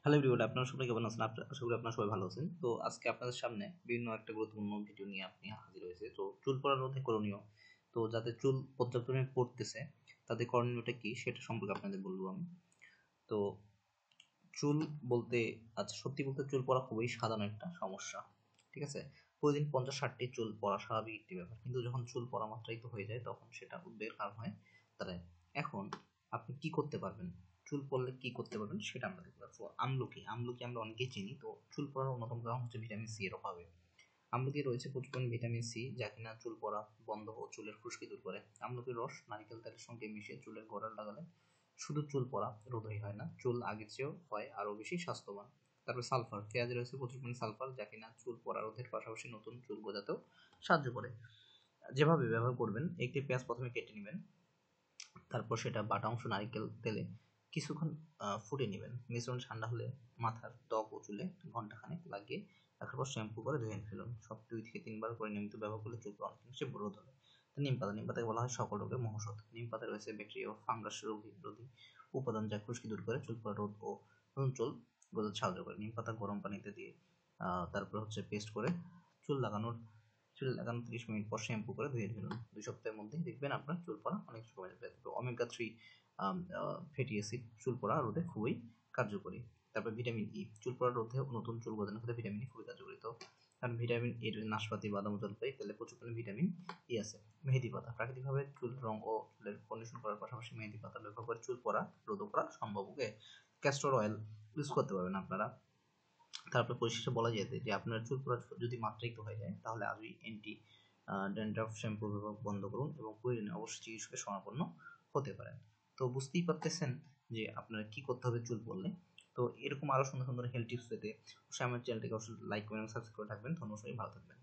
Hello everyone, আপনারা সবাই কেমন আছেন? আশা করি আপনারা সবাই ভালো আছেন। তো আজকে আপনাদের সামনে বিভিন্ন একটা গুরুত্বপূর্ণ ভিডিও নিয়ে আপনি হাজির হয়েছে। তো চুল পড়া রোধে করণীয়, তো যাদের চুল পর্যাপ্ত পরিমাণে পড়তেছে তাদের করণীয়টা কি সেটা সম্পর্কে আপনাদের বলবো আমি। তো চুল বলতে, আচ্ছা সত্যি বলতে চুল পড়া খুবই সাধারণ একটা সমস্যা, ঠিক আছে? প্রতিদিন 50-60টি চুল পড়া স্বাভাবিক একটি ব্যাপার, কিন্তু যখন চুল পড়া মাত্রাতিরিক্ত হয়ে যায় তখন সেটা উদ্বেগের কারণ হয়ে দাঁড়ায়। এখন আপনি কি করতে পারবেন, চুল পড়লে কি করতে পারবেন সেটা আমরা দেখতে পাচ্ছি। আমলকি আমলকি আমরা অনেকেই চিনি। তো চুল পড়ার অন্যতম কারণ হচ্ছে ভিটামিন সি এর অভাবে। আমলকি রয়েছে প্রচুর পরিমাণে ভিটামিন সি, যা কিনা চুল পড়া বন্ধ ও চুলের খুশকি দূর করে। আমলকির রস নারকেল তেলের সঙ্গে মিশিয়ে চুলের গোড়ায় লাগালে শুধু চুল পড়া রোধই হয় না, চুল আগের চেয়েও হয় আরও বেশি স্বাস্থ্যবান। তারপরে সালফার, পেঁয়াজে রয়েছে প্রচুর পরিমাণে সালফার, যা কিনা চুল পড়া রোধের পাশাপাশি নতুন চুল গজাতেও সাহায্য করে। যেভাবে ব্যবহার করবেন, একটি পেঁয়াজ প্রথমে কেটে নেবেন, তারপর সেটা বাটা অংশ নারকেল তেলে কিছুক্ষণ ফুটে নেবেন। মিশ্রণ ঠান্ডা হলে মাথার ত্বক ও চুলে ঘন্টাখানেক লাগিয়ে রাখার পর শ্যাম্পু করে ধুয়ে ফেলুন। সব 2 থেকে 3 বার করে নিয়মিত ব্যবহার করলে চুল অনেকাংশে রোধ হবে। নিম পাতা, নিম পাতাকে বলা হয় সকল রোগের মহৌষধ। নিম পাতায় রয়েছে ব্যাকটেরিয়া ও ফাঙ্গাস রোধী উপাদান, যা খুশকি দূর করে, চুল পড়া রোধ ও নতুন চুল গজাতে সাহায্য করে। নিম পাতা গরম পানিতে দিয়ে তারপর হচ্ছে পেস্ট করে চুল লাগানোর 30 মিনিট পর শ্যাম্পু করে ধুয়ে ফেলুন। 2 সপ্তাহের মধ্যেই দেখবেন আপনার চুল পড়া অনেক কমে যাবে। তো ওমেগা 3 ফ্যাটি অ্যাসিড চুল পড়া রোধে খুবই কার্যকরী। তারপর ভিটামিন ই, চুল পড়া রোধে ও নতুন চুল গজানোর ক্ষেত্রে ভিটামিন ই খুবই কার্যকরী। তো কারণ ভিটামিন এর নাশপাতি, বাদাম, জলপাই তেলে প্রচুর পরিমাণে ভিটামিন ই আছে। মেহেদি পাতা, প্রাকৃতিকভাবে চুল রং ও চুলের কন্ডিশন করার পাশাপাশি মেহেদি পাতা ব্যবহার করে চুল পড়া রোধ করা সম্ভব। ওকে, ক্যাস্টর অয়েল ইউজ করতে পারবেন আপনারা। তারপর পরিশেষে বলা যেতে যে আপনার চুল পড়া যদি মাত্রাতিরিক্ত হয়ে যায় তাহলে আজই অ্যান্টি ড্যান্ড্রাফ শ্যাম্পু ব্যবহার বন্ধ করুন এবং প্রয়োজনে অবশ্যই চিকিৎসকের শরণাপন্ন হতে পারেন। তো বুঝতেই পারতেছেন যে আপনারা কি করতে হবে চুল পড়লে। তো এরকম আরও সুন্দর সুন্দর হেলথ টিপস পেতে অবশ্যই আমার চ্যানেলটিকে অবশ্যই লাইক কমেন্ট সাবস্ক্রাইব করে থাকবেন। ধন্যবাদ, সবাই ভালো থাকবেন।